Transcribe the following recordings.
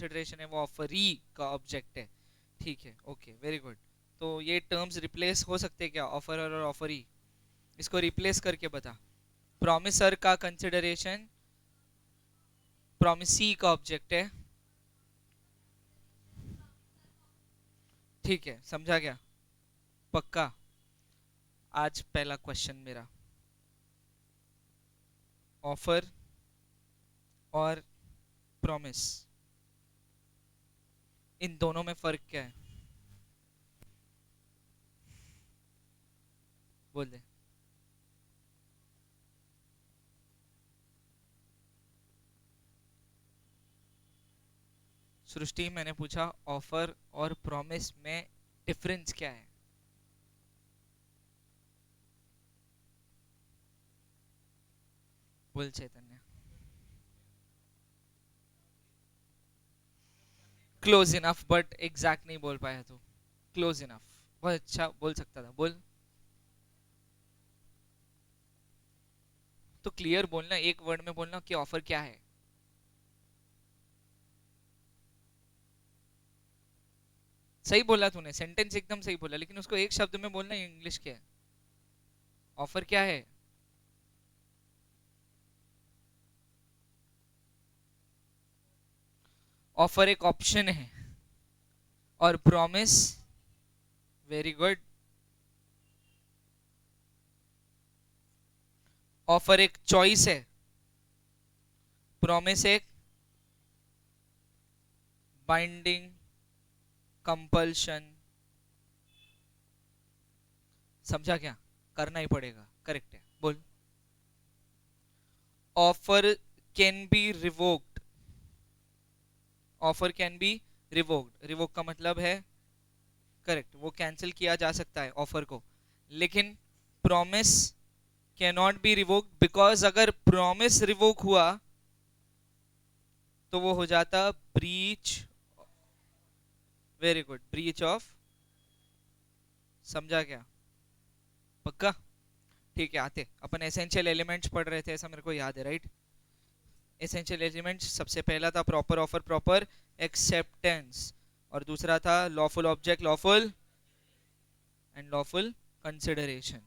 Consideration है वो offeree का ऑब्जेक्ट है। ठीक है, ओके, वेरी गुड। तो ये टर्म्स रिप्लेस हो सकते हैं क्या, ऑफरर और ऑफरी? इसको रिप्लेस करके बता। प्रॉमिसर का कंसिडरेशन प्रॉमिसी का ऑब्जेक्ट है। ठीक है, समझा गया? पक्का? आज पहला क्वेश्चन मेरा, ऑफर और प्रॉमिस, इन दोनों में फर्क क्या है? बोल दे। सृष्टि, मैंने पूछा ऑफर और प्रॉमिस में डिफरेंस क्या है? बोल चैतन्य। क्लोज इनफ, बट एग्जैक्ट नहीं बोल पाया तू। क्लोज इनफ, बहुत अच्छा बोल सकता था, बोल। तो क्लियर बोलना, एक वर्ड में बोलना कि ऑफर क्या है। सही बोला तूने, सेंटेंस एकदम सही बोला, लेकिन उसको एक शब्द में बोलना, इंग्लिश क्या है? ऑफर क्या है? ऑफर एक ऑप्शन है, और प्रॉमिस, वेरी गुड, ऑफर एक चॉइस है, प्रॉमिस एक बाइंडिंग कंपल्शन। समझा क्या? करना ही पड़ेगा, करेक्ट है, बोल। Offer can be revoked, offer can be revoked, revoke का मतलब है, करेक्ट, वो कैंसिल किया जा सकता है ऑफर को। लेकिन promise can not be revoked, because अगर प्रॉमिस रिवोक हुआ तो वो हो जाता breach, very good, breach of. समझा क्या? पक्का? ठीक है, आते अपन एसेंशियल एलिमेंट्स पढ़ रहे थे, ऐसा मेरे को याद है, राइट? एसेंशियल एलिमेंट्स, सबसे पहला था प्रॉपर ऑफर, प्रॉपर एक्सेप्टेंस, और दूसरा था lawful object, lawful and lawful consideration.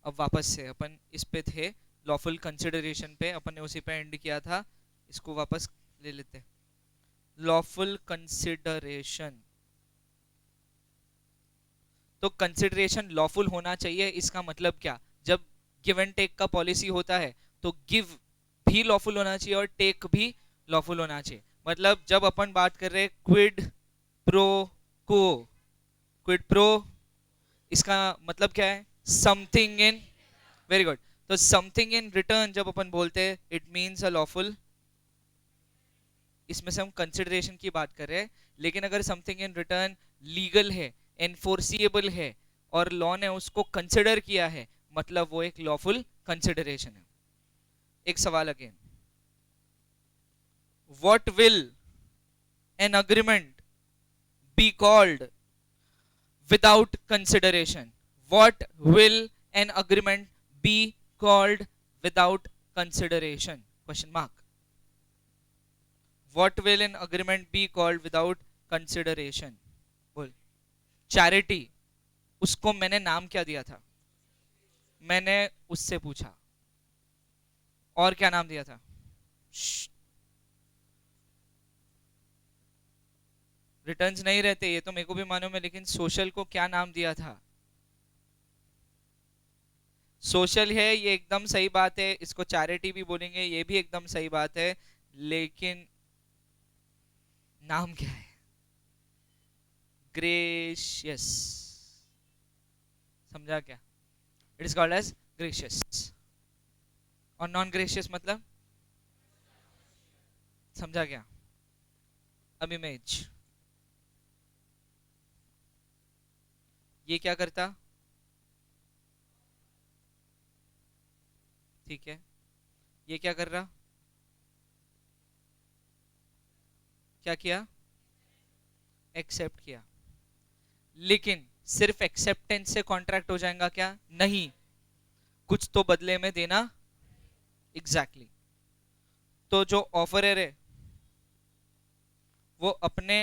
अब वापस से अपन इस पे थे, लॉफुल कंसिडरेशन पे, अपन ने उसी पे एंड किया था, इसको वापस ले लेते। लॉफुल कंसिडरेशन, तो कंसिडरेशन लॉफुल होना चाहिए, इसका मतलब क्या? जब गिव एंड टेक का पॉलिसी होता है तो गिव भी लॉफुल होना चाहिए और टेक भी लॉफुल होना चाहिए। मतलब जब अपन बात कर रहे हैं क्विड प्रो को, क्विड प्रो, इसका मतलब क्या है? Something in, very good. तो समथिंग इन रिटर्न जब अपन बोलते हैं, इट मीन्स अ लॉफुल, इसमें से हम कंसिडरेशन की बात कर रहे हैं। लेकिन अगर समथिंग इन रिटर्न लीगल है, एनफोर्सिएबल है, और लॉ ने उसको कंसिडर किया है, मतलब वो एक लॉफुल कंसिडरेशन है। एक सवाल again, what will an agreement be called without consideration? What will an agreement be called without consideration? Question mark. What will an agreement be called without consideration? बोल। चैरिटी, उसको मैंने नाम क्या दिया था? मैंने उससे पूछा, और क्या नाम दिया था? रिटर्न्स नहीं रहते, ये तो मेरे को भी मालूम है, लेकिन सोशल को क्या नाम दिया था? सोशल है, ये एकदम सही बात है, इसको चैरिटी भी बोलेंगे, ये भी एकदम सही बात है, लेकिन नाम क्या है? ग्रेशियस। समझा क्या? It is called as gracious. और नॉन ग्रेशियस मतलब? समझा क्या? अब इमेज, ये क्या करता? ठीक है, ये क्या कर रहा? क्या किया? एक्सेप्ट किया। लेकिन सिर्फ एक्सेप्टेंस से कॉन्ट्रैक्ट हो जाएगा क्या? नहीं, कुछ तो बदले में देना। Exactly exactly. तो जो ऑफर है वो अपने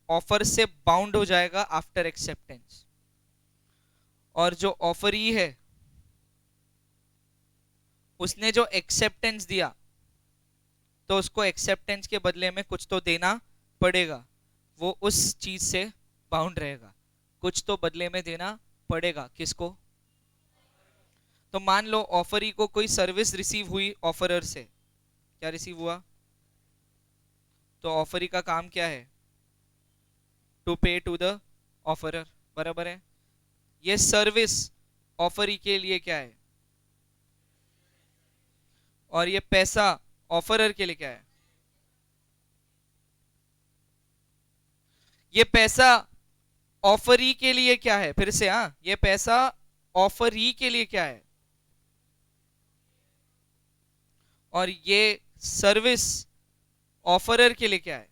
ऑफर से बाउंड हो जाएगा आफ्टर एक्सेप्टेंस। और जो ऑफरी है उसने जो एक्सेप्टेंस दिया तो उसको एक्सेप्टेंस के बदले में कुछ तो देना पड़ेगा, वो उस चीज से बाउंड रहेगा, कुछ तो बदले में देना पड़ेगा। किसको? तो मान लो ऑफरी को कोई सर्विस रिसीव हुई ऑफरर से, क्या रिसीव हुआ? तो ऑफरी का काम क्या है? टू पे टू द ऑफरर, बराबर है। ये सर्विस ऑफरी के लिए क्या है? और ये पैसा ऑफरर के लिए क्या है? ये पैसा ऑफरी के लिए क्या है? फिर से, हाँ, ये पैसा ऑफरी के लिए क्या है? और ये सर्विस ऑफरर के लिए क्या है?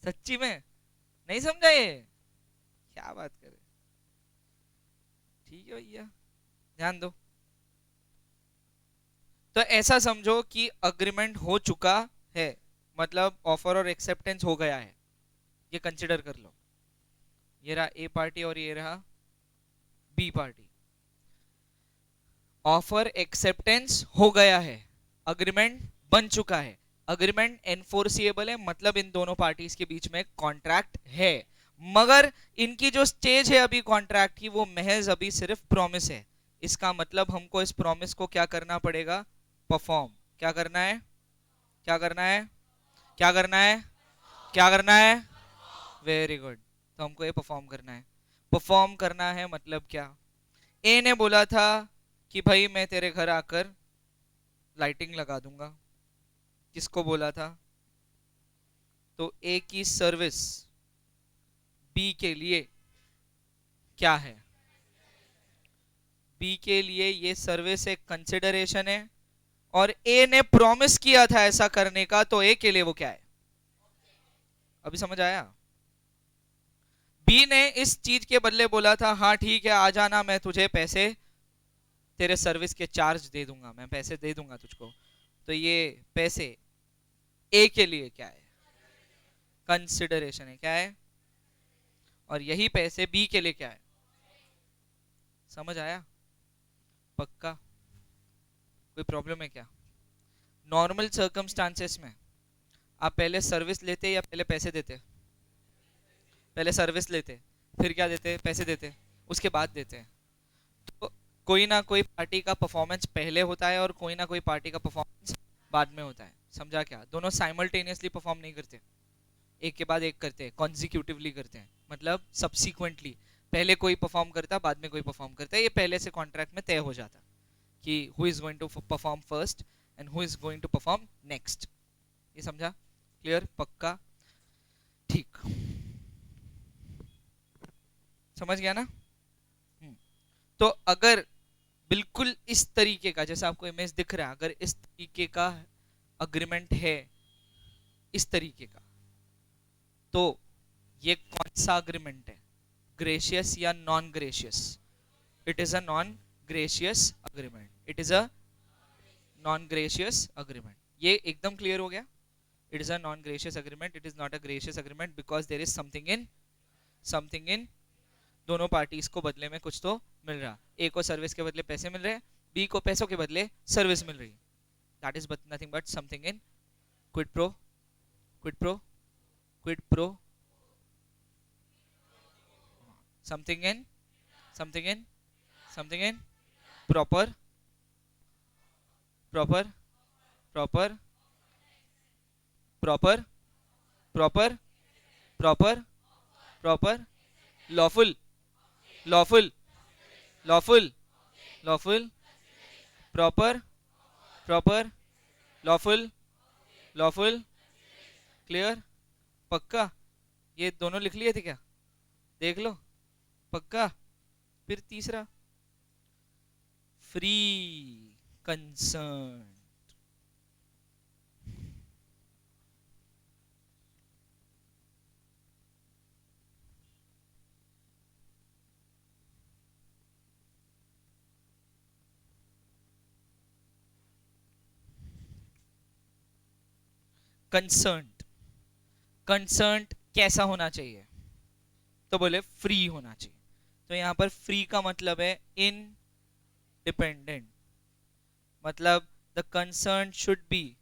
सच्ची में नहीं समझा ये? क्या बात करे। ठीक है भैया, ध्यान दो। तो ऐसा समझो कि अग्रीमेंट हो चुका है, मतलब ऑफर और एक्सेप्टेंस हो गया है, ये कंसिडर कर लो। ये रहा ए पार्टी और ये रहा बी पार्टी। ऑफर एक्सेप्टेंस हो गया है, अग्रीमेंट बन चुका है, अग्रीमेंट एनफोर्सिएबल है, मतलब इन दोनों पार्टीज के बीच में कॉन्ट्रैक्ट है। मगर इनकी जो स्टेज है अभी कॉन्ट्रैक्ट की, वो महज अभी सिर्फ प्रॉमिस है। इसका मतलब हमको इस प्रॉमिस को क्या करना पड़ेगा? परफॉर्म। क्या करना है? क्या करना है? क्या करना है? क्या करना है? Very good. तो हमको ये परफॉर्म करना है। परफॉर्म करना है मतलब क्या? ए ने बोला था कि भाई मैं तेरे घर आकर लाइटिंग लगा दूंगा। किसको बोला था? तो ए की सर्विस बी के लिए क्या है? बी के लिए ये सर्विस एक कंसिडरेशन है, और ए ने प्रॉमिस किया था ऐसा करने का, तो ए के लिए वो क्या है? अभी समझ आया? बी ने इस चीज के बदले बोला था, हाँ ठीक है आ जाना, मैं तुझे पैसे, तेरे सर्विस के चार्ज दे दूंगा, मैं पैसे दे दूंगा तुझको। तो ये पैसे ए के लिए क्या है? कंसिडरेशन है। क्या है? और यही पैसे बी के लिए क्या है? समझ आया? पक्का? कोई प्रॉब्लम है क्या? नॉर्मल सर्कमस्टांसेस में आप पहले सर्विस लेते या पहले पैसे देते? पहले सर्विस लेते, फिर क्या देते? पैसे देते, उसके बाद देते हैं। तो कोई ना कोई पार्टी का परफॉर्मेंस पहले होता है और कोई ना कोई पार्टी का परफॉर्मेंस बाद में होता है। समझा क्या? दोनों साइमल्टेनियसली परफॉर्म नहीं करते, एक के बाद एक करते हैं, कॉन्जिक्यूटिवली करते हैं, मतलब सब्सिक्वेंटली। पहले कोई परफॉर्म करता, बाद में कोई परफॉर्म करता है, ये पहले से कॉन्ट्रैक्ट में तय हो जाता कि who is going to perform first and who is going to perform next. ये समझा? क्लियर? पक्का? ठीक, समझ गया ना? तो अगर बिल्कुल इस तरीके का, जैसे आपको इमेज दिख रहा है, अगर इस तरीके का अग्रीमेंट है, इस तरीके का, तो ये कौन सा अग्रीमेंट है? ग्रेशियस या non gracious? It is a non gracious agreement. It is a non gracious agreement. ये एकदम क्लियर हो गया? It is a non gracious agreement, it is not a gracious agreement because there is something in दोनों parties को बदले में कुछ तो मिल रहा। ए को सर्विस के बदले पैसे मिल रहे, बी को पैसों के बदले सर्विस मिल रही। That is nothing but something in quid pro, quid pro, quid pro, something in, something in, something in, proper, proper, proper, proper, proper, proper, proper, lawful, lawful, lawful, lawful, proper, proper, lawful, lawful. Clear? पक्का? ये दोनों लिख लिए थे क्या? देख लो। पक्का? फिर तीसरा, फ्री कंसर्न। कंसर्न्ड, कंसर्न्ड कैसा होना चाहिए? तो बोले फ्री होना चाहिए। तो यहां पर फ्री का मतलब है इनडिपेंडेंट, मतलब the concern should be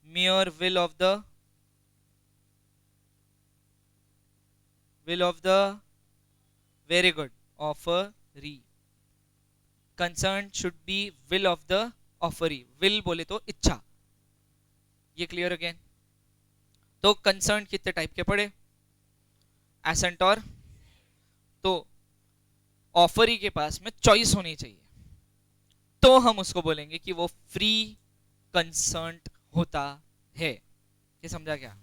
mere will of the very good offeree, concern should be will of the offeree, will बोले तो इच्छा। ये क्लियर अगेन? तो कंसर्न कितने टाइप के पड़े? एसेंट और, तो ऑफरी के पास में चॉइस होनी चाहिए, तो हम उसको बोलेंगे कि वो फ्री कंसर्न होता है। ये समझा क्या?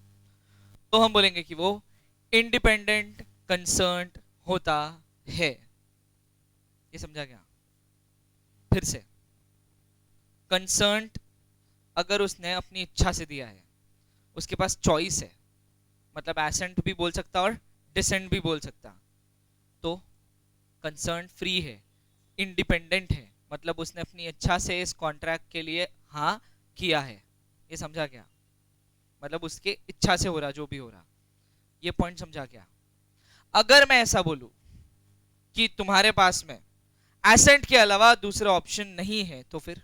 तो हम बोलेंगे कि वो इंडिपेंडेंट कंसर्न होता है। ये समझा क्या? फिर से, कंसर्न अगर उसने अपनी इच्छा से दिया है, उसके पास चॉइस है, मतलब एसेंट भी बोल सकता और डिसेंट भी बोल सकता, तो कंसर्न फ्री है, इंडिपेंडेंट है, मतलब उसने अपनी इच्छा से इस कॉन्ट्रैक्ट के लिए हाँ किया है। ये समझा क्या? मतलब उसके इच्छा से हो रहा जो भी हो रहा। ये पॉइंट समझा क्या? अगर मैं ऐसा बोलूं कि तुम्हारे पास में एसेंट के अलावा दूसरा ऑप्शन नहीं है, तो फिर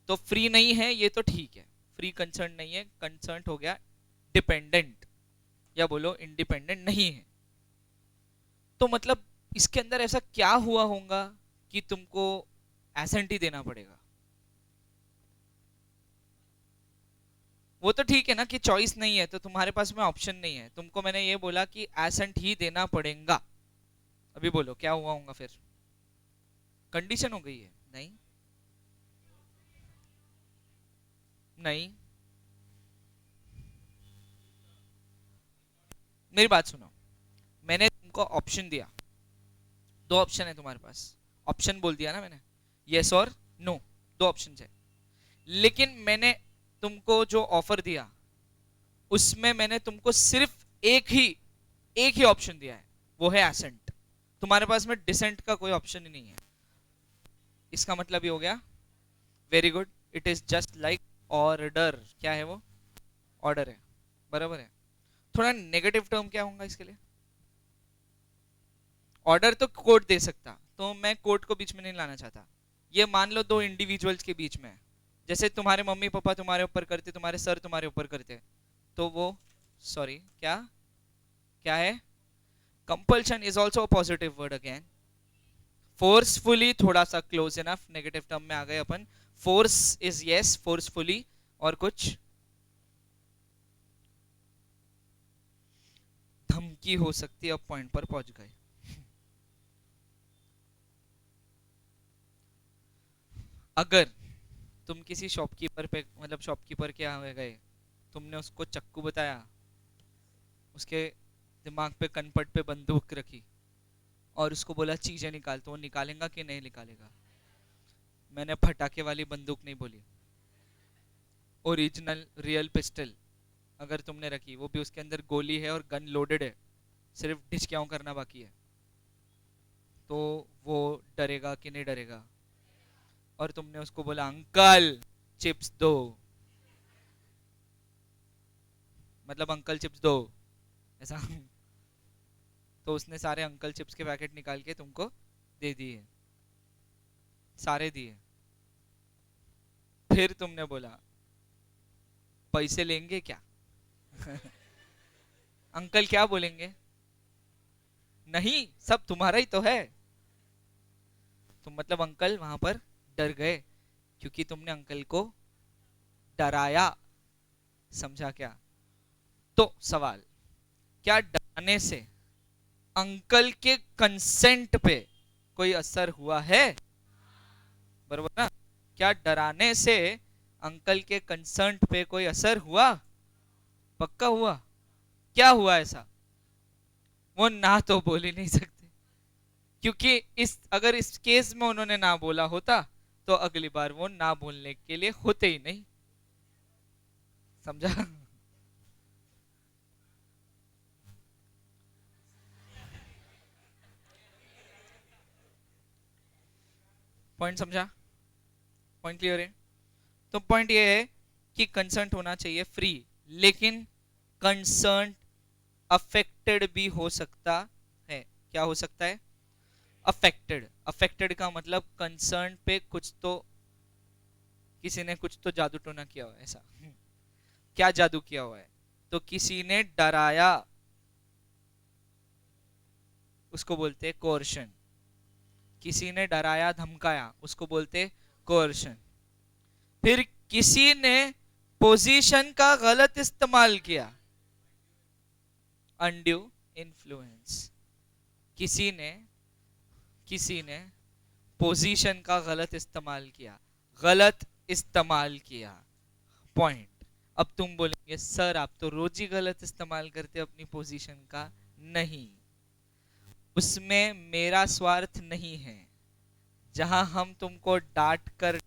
तो फ्री नहीं है, ये तो ठीक है, फ्री कंसर्न नहीं है, कंसर्न हो गया डिपेंडेंट, या बोलो इंडिपेंडेंट नहीं है। तो मतलब इसके अंदर ऐसा क्या हुआ होगा कि तुमको एसेंट ही देना पड़ेगा? वो तो ठीक है ना कि चॉइस नहीं है, तो तुम्हारे पास में ऑप्शन नहीं है, तुमको मैंने ये बोला कि एसेंट ही देना पड़ेगा। अभी बोलो क्या हुआ होगा फिर? कंडीशन हो गई है? नहीं, नहीं, मेरी बात सुनो। मैंने तुमको ऑप्शन दिया, दो ऑप्शन है तुम्हारे पास, ऑप्शन बोल दिया ना मैंने, यस और नो, दो ऑप्शन है। लेकिन मैंने तुमको जो ऑफर दिया उसमें मैंने तुमको सिर्फ एक ही ऑप्शन दिया है, वो है एसेंट। तुम्हारे पास में डिसेंट का कोई ऑप्शन ही नहीं है। इसका मतलब ये हो गया, very good, it is just like order. क्या है वो? ऑर्डर है, बराबर है। थोड़ा नेगेटिव टर्म क्या होगा इसके लिए? ऑर्डर तो कोर्ट दे सकता, तो मैं कोर्ट को बीच में नहीं लाना चाहता। ये मान लो दो इंडिविजुअल्स के बीच में, जैसे तुम्हारे मम्मी पापा तुम्हारे ऊपर करते, तुम्हारे सर तुम्हारे ऊपर करते, तो वो, सॉरी, क्या क्या है? Compulsion is also positive word again. Forcefully थोड़ा सा क्लोज इनफ, नेगेटिव टर्म में आ गए अपन। फोर्स इज यस, फोर्सफुली, और कुछ धमकी हो सकती है, अब पॉइंट पर पहुंच गए। अगर तुम किसी शॉपकीपर पे, मतलब शॉपकीपर के यहाँ गए, तुमने उसको चक्कू बताया, उसके दिमाग पे, कनपट पे बंदूक रखी और उसको बोला चीजें निकाल, तो वो निकालेगा कि नहीं निकालेगा? मैंने फटाके वाली बंदूक नहीं बोली, ओरिजिनल रियल पिस्टल अगर तुमने रखी, वो भी उसके अंदर गोली है और गन लोडेड है, सिर्फ डिस्क्याउ करना बाकी है, तो वो डरेगा कि नहीं डरेगा? और तुमने उसको बोला अंकल चिप्स दो, मतलब अंकल चिप्स दो, ऐसा तो उसने सारे अंकल चिप्स के पैकेट निकाल के तुमको दे दिए, सारे दिए। फिर तुमने बोला पैसे लेंगे क्या? अंकल क्या बोलेंगे? नहीं, सब तुम्हारा ही तो है। तो मतलब अंकल वहां पर डर गए, क्योंकि तुमने अंकल को डराया। समझा क्या? तो सवाल, क्या डराने से अंकल के कंसेंट पे कोई असर हुआ है? बरोबर ना? क्या डराने से अंकल के कंसेंट पे कोई असर हुआ? पक्का हुआ? क्या हुआ ऐसा? वो ना तो बोल ही नहीं सकते, क्योंकि इस अगर इस केस में उन्होंने ना बोला होता तो अगली बार वो ना बोलने के लिए होते ही नहीं। समझा? पॉइंट समझा? पॉइंट क्लियर है? तो पॉइंट ये है कि कंसर्न होना चाहिए फ्री, लेकिन कंसर्न अफेक्टेड भी हो सकता है। क्या हो सकता है? अफेक्टेड। अफेक्टेड का मतलब कंसर्न पे कुछ तो, किसी ने कुछ तो जादू टोना किया हुआ है ऐसा। क्या जादू किया हुआ है? तो किसी ने डराया, उसको बोलते हैं कोर्शन। किसी ने डराया धमकाया, उसको बोलते कोर्शन। फिर किसी ने पोजीशन का गलत इस्तेमाल किया, अनड्यू इन्फ्लुएंस। किसी ने किसी ने पोजीशन का गलत इस्तेमाल किया, गलत इस्तेमाल किया, पॉइंट। अब तुम बोलेंगे सर आप तो रोज ही गलत इस्तेमाल करते अपनी पोजीशन का। नहीं, उसमें मेरा स्वार्थ नहीं है। जहां हम तुमको डांट कर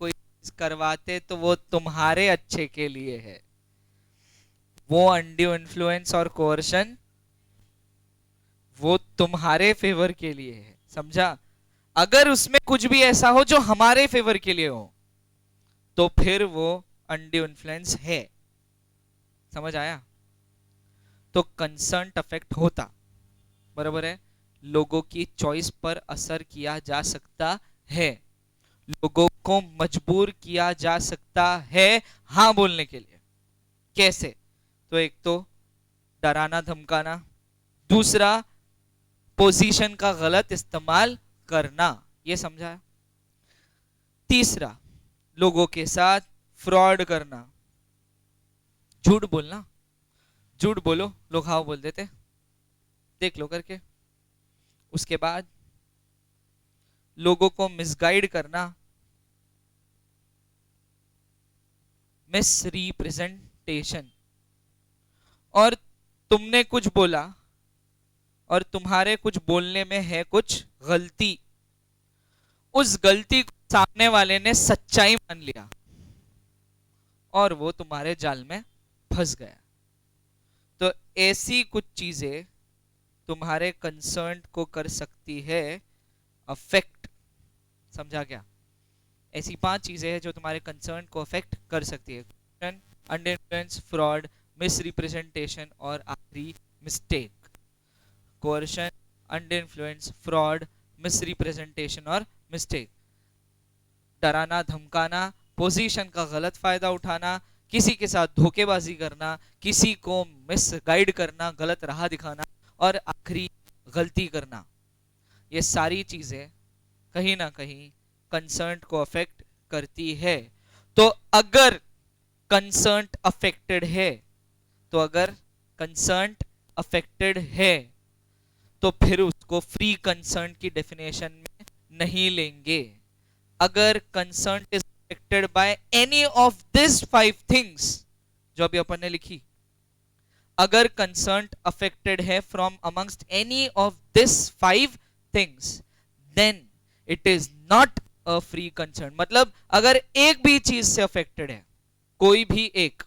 कोई चीज करवाते तो वो तुम्हारे अच्छे के लिए है, वो अनड्यू इन्फ्लुएंस और कोर्शन वो तुम्हारे फेवर के लिए है, समझा? अगर उसमें कुछ भी ऐसा हो जो हमारे फेवर के लिए हो, तो फिर वो अनड्यू इन्फ्लुएंस है। समझ आया? तो कंसर्न अफेक्ट होता, बराबर है, लोगों की चॉइस पर असर किया जा सकता है, लोगों को मजबूर किया जा सकता है हाँ बोलने के लिए। कैसे? तो एक तो डराना धमकाना, दूसरा पोजीशन का गलत इस्तेमाल करना, ये समझा? तीसरा लोगों के साथ फ्रॉड करना, झूठ बोलना। झूठ बोलो, लोग हाँ बोल देते, देख लो करके। उसके बाद लोगों को मिसगाइड करना, मिस रिप्रेजेंटेशन। और तुमने कुछ बोला और तुम्हारे कुछ बोलने में है कुछ गलती, उस गलती को सामने वाले ने सच्चाई मान लिया और वो तुम्हारे जाल में फंस गया। तो ऐसी कुछ चीजें तुम्हारे कंसर्न को कर सकती है अफेक्ट। समझा क्या? ऐसी 5 चीजें हैं जो तुम्हारे कंसर्न को अफेक्ट कर सकती है: under influence, fraud, misrepresentation और आखिरी mistake. Coercion, under influence, fraud, misrepresentation और मिस्टेक। डराना धमकाना, पोजीशन का गलत फायदा उठाना, किसी के साथ धोखेबाजी करना, किसी को मिस गाइड करना, गलत राह दिखाना, और आखिरी गलती करना। ये सारी चीजें कहीं ना कहीं कंसर्न को अफेक्ट करती है। तो अगर कंसर्न अफेक्टेड है, तो अगर कंसर्न अफेक्टेड है तो फिर उसको फ्री कंसर्न की डेफिनेशन में नहीं लेंगे। अगर concern is affected by any of this 5 things जो अभी अपन ने लिखी, अगर कंसर्न अफेक्टेड है from amongst any of this 5 things, then it is not a free concern. मतलब अगर एक भी चीज से अफेक्टेड है, कोई भी एक,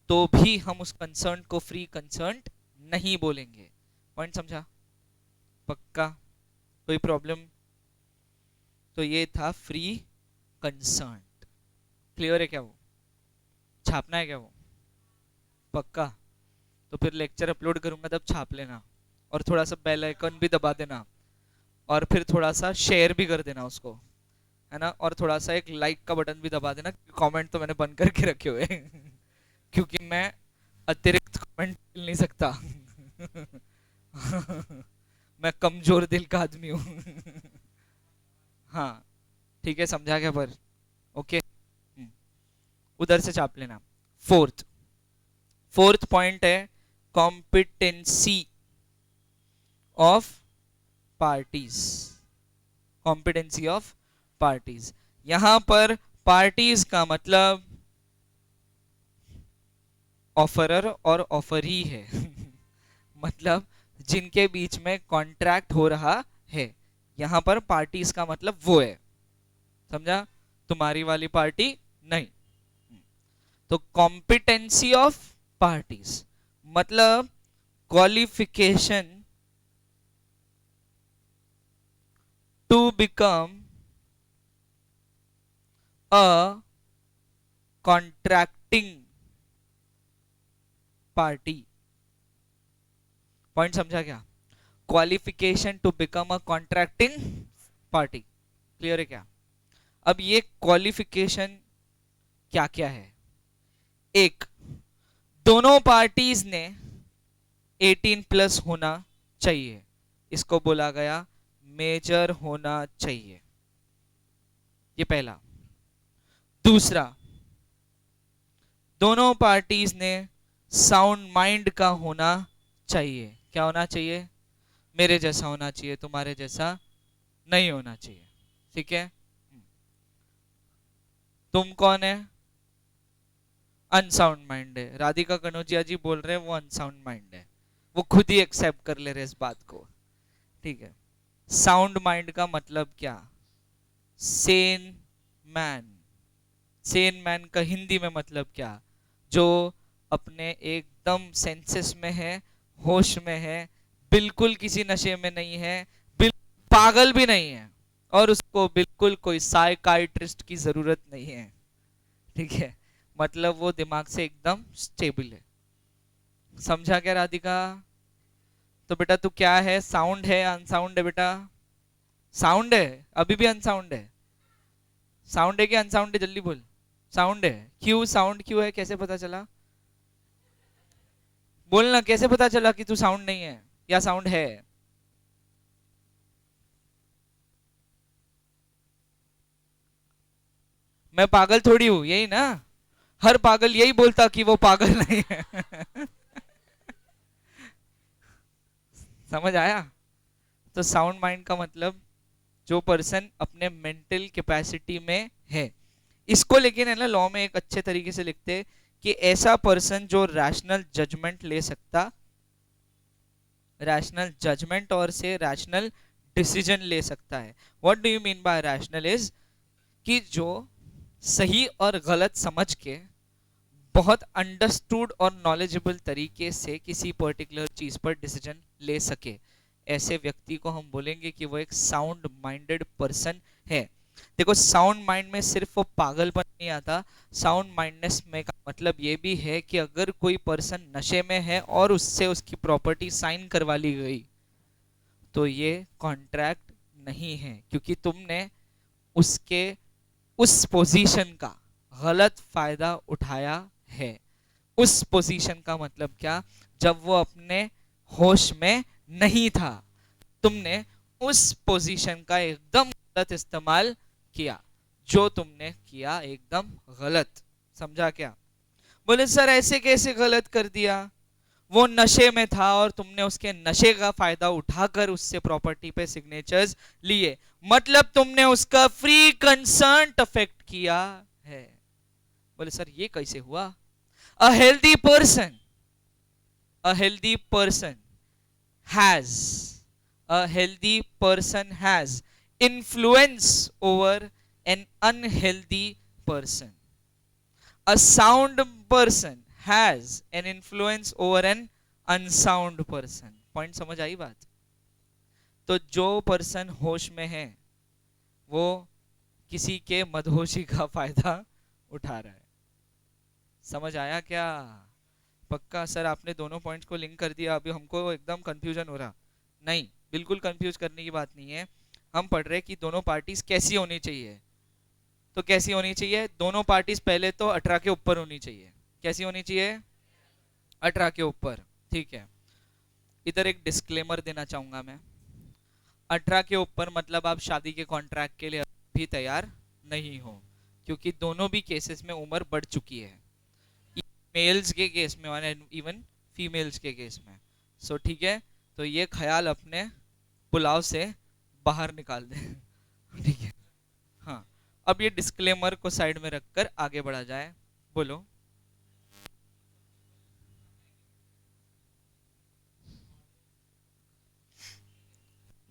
तो भी हम उस कंसर्न को फ्री कंसर्न नहीं बोलेंगे। पॉइंट समझा? पक्का? कोई प्रॉब्लम? तो ये था फ्री कंसर्न। क्लियर है क्या? वो छापना है क्या वो? पक्का? तो फिर लेक्चर अपलोड करूंगा तब छाप लेना, और थोड़ा सा बेल आइकन भी दबा देना, और फिर थोड़ा सा शेयर भी कर देना उसको, है ना? और थोड़ा सा एक लाइक का बटन भी दबा देना। कमेंट तो मैंने बंद करके रखे हुए क्योंकि मैं अतिरिक्त कमेंट मिल नहीं सकता मैं कमजोर दिल का आदमी हूँ हाँ, ठीक है, समझा क्या? पर ओके, उधर से छाप लेना। फोर्थ फोर्थ पॉइंट है competency of parties. Competency of parties, यहां पर पार्टीज का मतलब ऑफरर और ऑफरी है मतलब जिनके बीच में कॉन्ट्रैक्ट हो रहा है, यहां पर पार्टीज का मतलब वो है। समझा? तुम्हारी वाली पार्टी नहीं। तो कॉम्पिटेंसी ऑफ पार्टीज मतलब qualification to become a contracting party. Point समझा क्या? Qualification to become a contracting party. Clear है क्या? अब ये क्वालिफिकेशन क्या क्या है? एक, दोनों पार्टीज ने 18 प्लस होना चाहिए, इसको बोला गया मेजर होना चाहिए, ये पहला। दूसरा, दोनों पार्टीज ने साउंड माइंड का होना चाहिए। क्या होना चाहिए? मेरे जैसा होना चाहिए, तुम्हारे जैसा नहीं होना चाहिए। ठीक है? तुम कौन है? अनसाउंड माइंड है। राधिका कनौजिया जी बोल रहे हैं वो अनसाउंड माइंड है, वो खुद ही एक्सेप्ट कर ले रहे इस बात को। ठीक है? साउंड माइंड का मतलब क्या? सेन मैन। सेन मैन का हिंदी में मतलब क्या? जो अपने एकदम सेंसेस में है, होश में है, बिल्कुल किसी नशे में नहीं है, बिल्कुल पागल भी नहीं है, और उसको बिल्कुल कोई साइकाइट्रिस्ट की जरूरत नहीं है। ठीक है? मतलब वो दिमाग से एकदम स्टेबल है। समझा क्या राधिका? तो बेटा तू क्या है? साउंड है, अनसाउंड है बेटा? साउंड है, अभी भी अनसाउंड है। साउंड है कि अनसाउंड है? जल्दी बोल। साउंड है। क्यों साउंड क्यों है? कैसे पता चला? बोलना, कैसे पता चला कि तू साउंड नहीं है या साउंड है? मैं पागल थोड़ी हूं, यही ना? हर पागल यही बोलता कि वो पागल नहीं है। समझ आया? तो साउंड माइंड का मतलब जो पर्सन अपने मेंटल कैपेसिटी में है। इसको लेकिन है ना लॉ में एक अच्छे तरीके से लिखते कि ऐसा पर्सन जो रैशनल जजमेंट ले सकता, रैशनल जजमेंट और से रैशनल डिसीजन ले सकता है। What do you mean by rational is कि जो सही और गलत समझ के बहुत अंडरस्टूड और नॉलेजेबल तरीके से किसी पर्टिकुलर चीज पर डिसीजन ले सके, ऐसे व्यक्ति को हम बोलेंगे कि वो एक साउंड माइंडेड पर्सन है। देखो, साउंड माइंड में सिर्फ वो पागलपन नहीं आता, साउंड माइंडनेस में का मतलब ये भी है कि अगर कोई पर्सन नशे में है और उससे उसकी प्रॉपर्टी साइन करवा ली गई तो ये कॉन्ट्रैक्ट नहीं है, क्योंकि तुमने उसके उस पोजीशन का गलत फायदा उठाया है। उस पोजीशन का मतलब क्या? जब वो अपने होश में नहीं था, तुमने उस पोजीशन का एकदम गलत इस्तेमाल किया। जो तुमने किया एकदम गलत। समझा क्या? बोले सर ऐसे कैसे गलत कर दिया? वो नशे में था और तुमने उसके नशे का फायदा उठाकर उससे प्रॉपर्टी पे सिग्नेचर्स लिए, मतलब तुमने उसका फ्री कंसर्ट अफेक्ट किया है। बोले सर ये कैसे हुआ? A healthy person, a healthy person has, a healthy person has influence over an unhealthy person. A sound person has an influence over an unsound person. Point समझ आई बात? तो जो पर्सन होश में है वो किसी के मदहोशी का फायदा उठा रहा है। समझ आया क्या? पक्का सर आपने दोनों पॉइंट्स को लिंक कर दिया, अभी हमको एकदम कंफ्यूजन हो रहा? नहीं, बिल्कुल कंफ्यूज करने की बात नहीं है। हम पढ़ रहे कि दोनों पार्टीज कैसी होनी चाहिए। तो कैसी होनी चाहिए? दोनों पार्टीज पहले तो 18 के ऊपर होनी चाहिए। कैसी होनी चाहिए? 18 के ऊपर। ठीक है? इधर एक डिस्क्लेमर देना चाहूंगा मैं। 18 के ऊपर मतलब आप शादी के कॉन्ट्रैक्ट के लिए भी तैयार नहीं हो, क्योंकि दोनों भी केसेस में उम्र बढ़ चुकी है, मेल्स के केस में और इवन फीमेल्स के केस में। सो ठीक है, तो ये ख्याल अपने पुलाव से बाहर निकाल दें। ठीक है? हाँ, अब ये डिस्क्लेमर को साइड में रखकर आगे बढ़ा जाए। बोलो।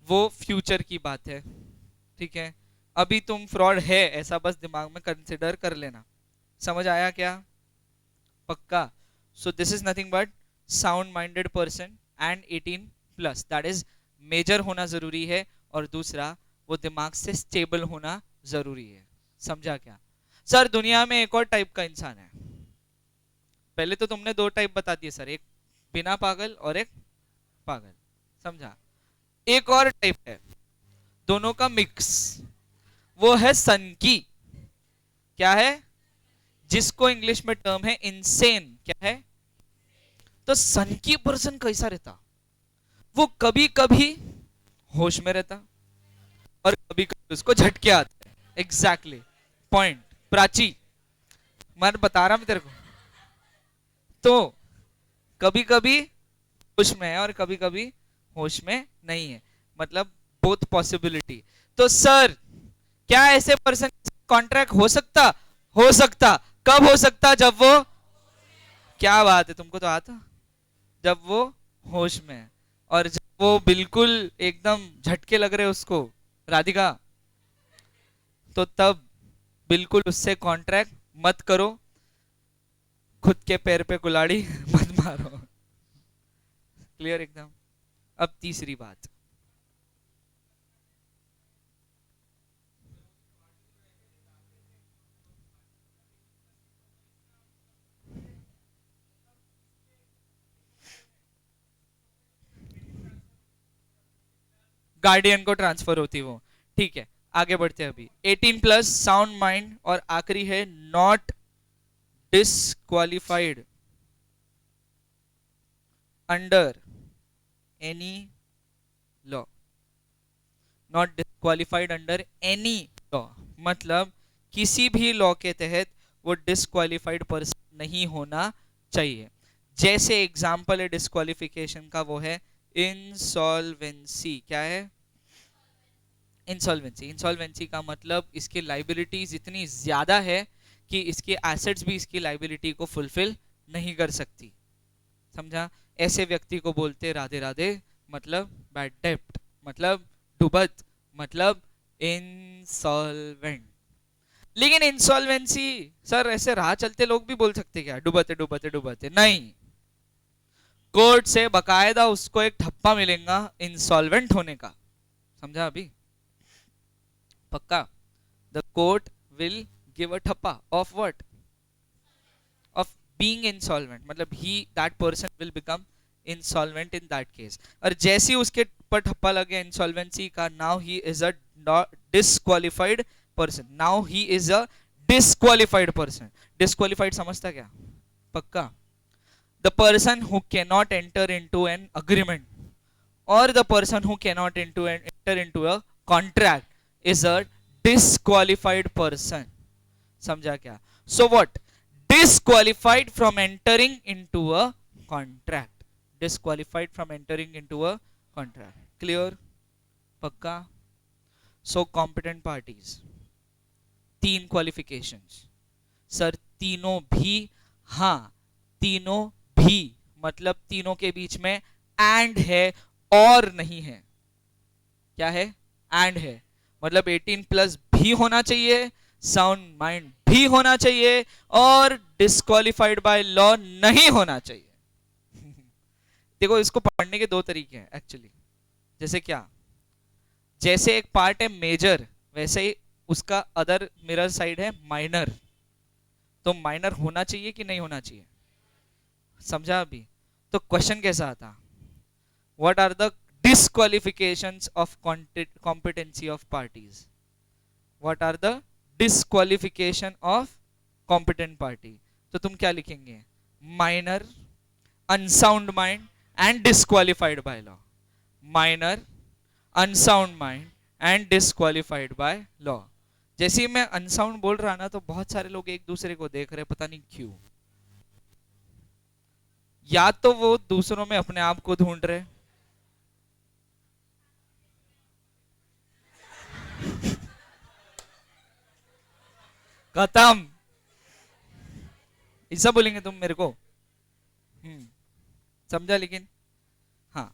वो फ्यूचर की बात है। ठीक है? अभी तुम फ्रॉड है ऐसा बस दिमाग में कंसिडर कर लेना। समझ आया क्या? पक्का? So this is nothing but sound minded person and 18 plus, that is major होना जरूरी है, और दूसरा वो दिमाग से स्टेबल होना जरूरी है। समझा क्या? सर दुनिया में एक और टाइप का इंसान है। पहले तो तुमने दो टाइप बता दिए सर, एक बिना पागल और एक पागल, समझा। एक और टाइप है दोनों का मिक्स, वो है सन की। क्या है? जिसको इंग्लिश में टर्म है इनसेन। क्या है? तो सन की पर्सन कैसा रहता? वो कभी कभी होश में रहता और कभी कभी उसको झटके आते हैं। एग्जैक्टली पॉइंट प्राची, मैं बता रहा हूं तेरे को। तो कभी कभी होश में है और कभी कभी होश में नहीं है, मतलब बोथ पॉसिबिलिटी। तो सर क्या ऐसे पर्सन कॉन्ट्रैक्ट हो सकता? हो सकता। कब हो सकता? जब वो, क्या बात है, तुमको तो आता, जब वो होश में है और जब वो बिल्कुल एकदम झटके लग रहे उसको, राधिका, तो तब बिल्कुल उससे कॉन्ट्रैक्ट मत करो, खुद के पैर पे कुल्हाड़ी मत मारो। क्लियर एकदम। अब तीसरी बात, गार्डियन को ट्रांसफर होती वो। ठीक है, आगे बढ़ते हैं। अभी 18 प्लस, साउंड माइंड, और आखिरी है not disqualified under any law. Not disqualified under any law मतलब किसी भी लॉ के तहत वो डिसक्वालिफाइड पर्सन नहीं होना चाहिए। जैसे एग्जाम्पल है डिसक्वालिफिकेशन का, वो है इंसॉल्वेंसी। क्या है? इंसॉल्वेंसी। इंसॉल्वेंसी का मतलब इसकी लाइबिलिटीज इतनी ज्यादा है कि इसके एसेट्स भी इसकी लाइबिलिटी को फुलफिल नहीं कर सकती, समझा। ऐसे व्यक्ति को बोलते राधे राधे, मतलब बैड डेप्ट, मतलब डूबत, मतलब इंसॉल्वेंट। लेकिन इंसॉल्वेंसी सर ऐसे राह चलते लोग भी बोल सकते क्या? डूबते डूबते डूबते नहीं, कोर्ट से बकायदा उसको एक ठप्पा मिलेगा इंसॉल्वेंट होने का, समझा अभी? पक्का? The court will give a ठप्पा of what? Of being insolvent, मतलब he that person will become insolvent in that case. और जैसे ही उसके पर ठप्पा लगे इंसॉल्वेंसी का, now he is a disqualified person. Now he is a disqualified person. Disqualified समझता क्या? पक्का? The person who cannot enter into an agreement or the person who cannot enter into a contract is a disqualified person, समझा क्या? So what? Disqualified from entering into a contract, disqualified from entering into a contract. Clear? पक्का? So competent parties, तीन qualifications sir, तीनों भी, हाँ तीनों भी, मतलब तीनों के बीच में एंड है और नहीं है। क्या है? एंड है, मतलब 18 प्लस भी होना चाहिए, साउंड माइंड भी होना चाहिए, और डिस्क्वालिफाइड बाय लॉ नहीं होना चाहिए। देखो इसको पढ़ने के दो तरीके हैं एक्चुअली। जैसे क्या? जैसे एक पार्ट है मेजर, वैसे ही उसका अदर मिरर साइड है माइनर। तो माइनर होना चाहिए कि नहीं होना चाहिए? समझा अभी? तो क्वेश्चन कैसा आता? What are the disqualifications of competency of parties? What are the disqualification of competent party? तो तुम क्या लिखेंगे? Minor, unsound mind and disqualified by law. Minor, unsound mind and disqualified by law. जैसे ही मैं अनसाउंड बोल रहा ना, तो बहुत सारे लोग एक दूसरे को देख रहे, पता नहीं क्यों। या तो वो दूसरों में अपने आप को ढूंढ रहे, खत्म, ऐसा बोलेंगे तुम मेरे को? समझा? लेकिन हाँ,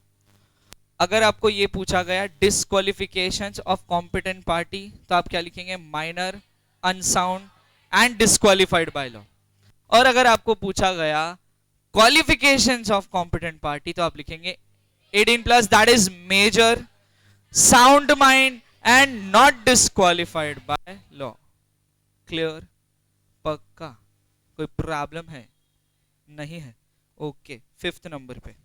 अगर आपको ये पूछा गया डिस्क्वालिफिकेशंस ऑफ कॉम्पिटेंट पार्टी, तो आप क्या लिखेंगे? Minor, unsound and disqualified by law. और अगर आपको पूछा गया क्वालिफिकेशंस ऑफ कॉम्पिटेंट पार्टी, तो आप लिखेंगे 18 plus, that is major, sound mind and not disqualified by law. Clear? पक्का? कोई प्रॉब्लम है? नहीं है? ओके, फिफ्थ नंबर पे,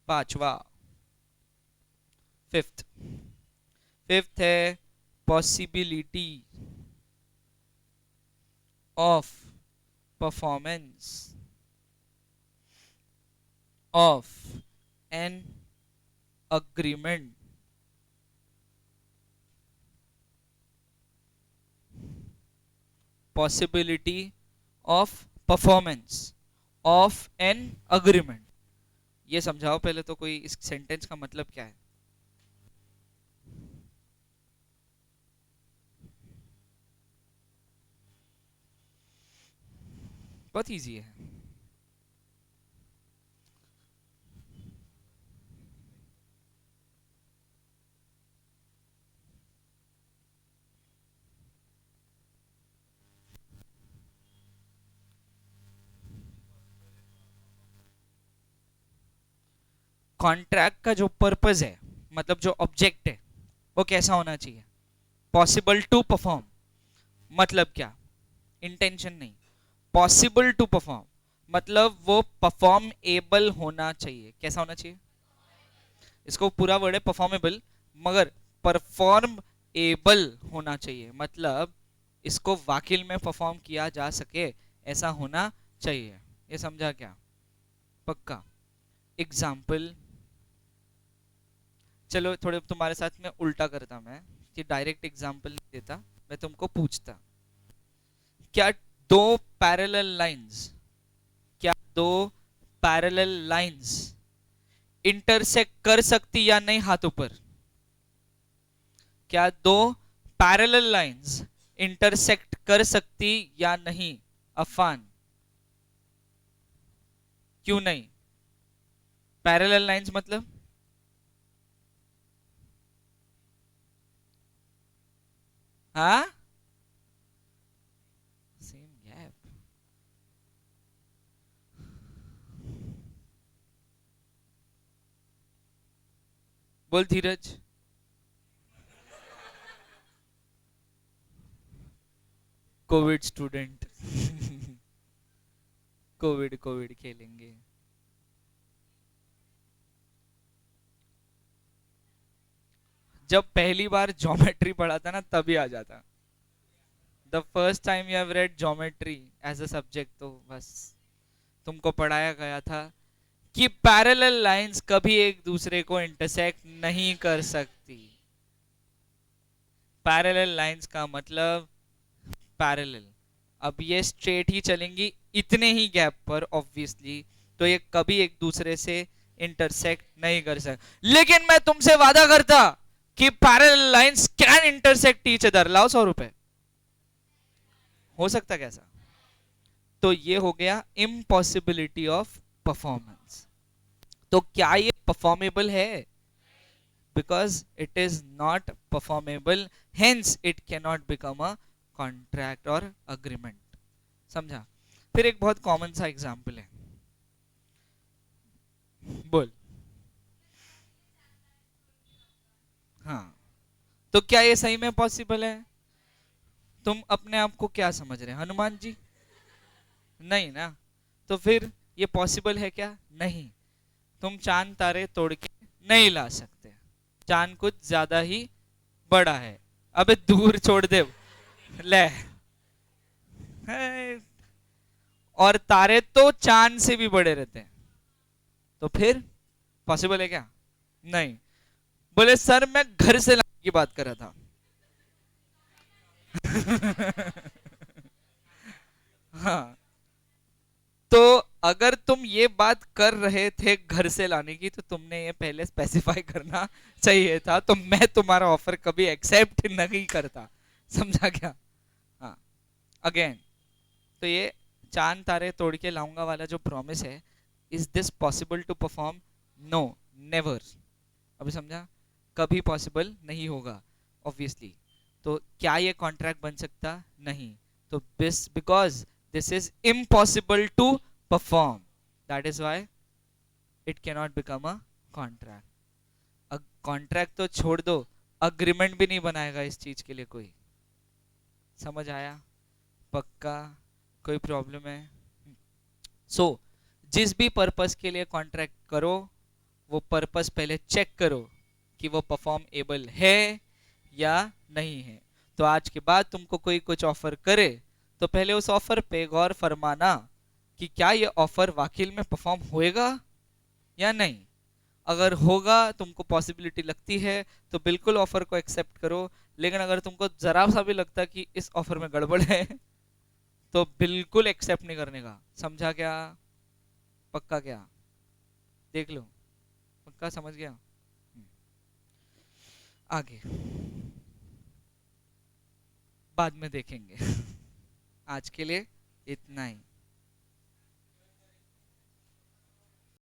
पांचवा, फिफ्थ, फिफ्थ है possibility of performance of an agreement possibility of performance of an agreement। ये समझाओ पहले तो, कोई इस सेंटेंस का मतलब क्या है? बहुत इजी है। कॉन्ट्रैक्ट का जो पर्पस है, मतलब जो ऑब्जेक्ट है, वो कैसा होना चाहिए? Possible to perform. मतलब क्या? इंटेंशन नहीं, पॉसिबल टू परफॉर्म मतलब वो परफॉर्म एबल होना चाहिए। कैसा होना चाहिए? इसको पूरा वर्ड है परफॉर्मेबल, मगर परफॉर्म एबल होना चाहिए, मतलब इसको वाकिल में परफॉर्म किया जा सके, ऐसा होना चाहिए। ये समझा क्या? पक्का? एग्जाम्पल, चलो थोड़े तुम्हारे साथ में उल्टा करता मैं, कि डायरेक्ट एग्जाम्पल नहीं देता, मैं तुमको पूछता, क्या दो पैरेलल लाइंस, क्या दो पैरेलल लाइंस इंटरसेक्ट कर सकती या नहीं हाथों पर? क्या दो पैरेलल लाइंस इंटरसेक्ट कर सकती या नहीं? अफान, क्यों नहीं? पैरेलल लाइंस मतलब? हाँ, सेम गैप। बोल Dheeraj. Covid student. Covid covid खेलेंगे। जब पहली बार ज्योमेट्री पढ़ा था ना, तभी आ जाता। The first time you have read geometry as a subject, तो बस तुमको पढ़ाया गया था कि पैरेलल लाइंस कभी एक दूसरे को इंटरसेक्ट नहीं कर सकती। पैरेलल लाइंस का मतलब पैरेलल। अब ये स्ट्रेट ही चलेंगी इतने ही गैप पर ऑब्वियसली, तो ये कभी एक दूसरे से इंटरसेक्ट नहीं कर सकते। लेकिन मैं तुमसे वादा करता कि parallel lines can intersect each other. लाओ 100 रुपए। हो सकता कैसा? तो ये हो गया इम्पॉसिबिलिटी ऑफ परफॉर्मेंस। तो क्या ये परफॉर्मेबल है? Because it is not performable, hence it can not become a contract or agreement. समझा? फिर एक बहुत कॉमन सा एग्जाम्पल है, बोल। हाँ, तो क्या ये सही में पॉसिबल है? तुम अपने आप को क्या समझ रहे हैं, हनुमान जी? नहीं ना। तो फिर ये पॉसिबल है क्या? नहीं। तुम चांद तारे तोड़ के नहीं ला सकते, चांद कुछ ज्यादा ही बड़ा है। अबे दूर छोड़ दे। ले, है, और तारे तो चांद से भी बड़े रहते हैं, तो फिर पॉसिबल है क्या? नहीं। बोले सर मैं घर से लाने की बात कर रहा था। हाँ, तो अगर तुम ये बात कर रहे थे घर से लाने की, तो तुमने ये पहले स्पेसिफाई करना चाहिए था, तो मैं तुम्हारा ऑफर कभी एक्सेप्ट नहीं करता। समझा क्या? हाँ, अगेन, तो ये चांद तारे तोड़ के लाऊंगा वाला जो प्रॉमिस है, is this possible to perform? No, never. अभी समझा? कभी पॉसिबल नहीं होगा ऑब्वियसली। तो क्या ये कॉन्ट्रैक्ट बन सकता? नहीं। तो this, because this is impossible to perform, that is why it can not become a contract. Contract तो छोड़ दो, अग्रीमेंट भी नहीं बनाएगा इस चीज के लिए कोई। समझ आया? पक्का? कोई प्रॉब्लम है? सो जिस भी पर्पस के लिए कॉन्ट्रैक्ट करो, वो पर्पस पहले चेक करो कि वो परफॉर्म एबल है या नहीं है। तो आज के बाद तुमको कोई कुछ ऑफर करे तो पहले उस ऑफर पे गौर फरमाना कि क्या ये ऑफर वाकई में परफॉर्म होएगा या नहीं। अगर होगा, तुमको पॉसिबिलिटी लगती है, तो बिल्कुल ऑफर को एक्सेप्ट करो। लेकिन अगर तुमको जरा सा भी लगता कि इस ऑफर में गड़बड़ है तो बिल्कुल एक्सेप्ट नहीं करने का। समझा क्या? पक्का क्या? देख लो। पक्का समझ गया? आगे बाद में देखेंगे। आज के लिए इतना ही।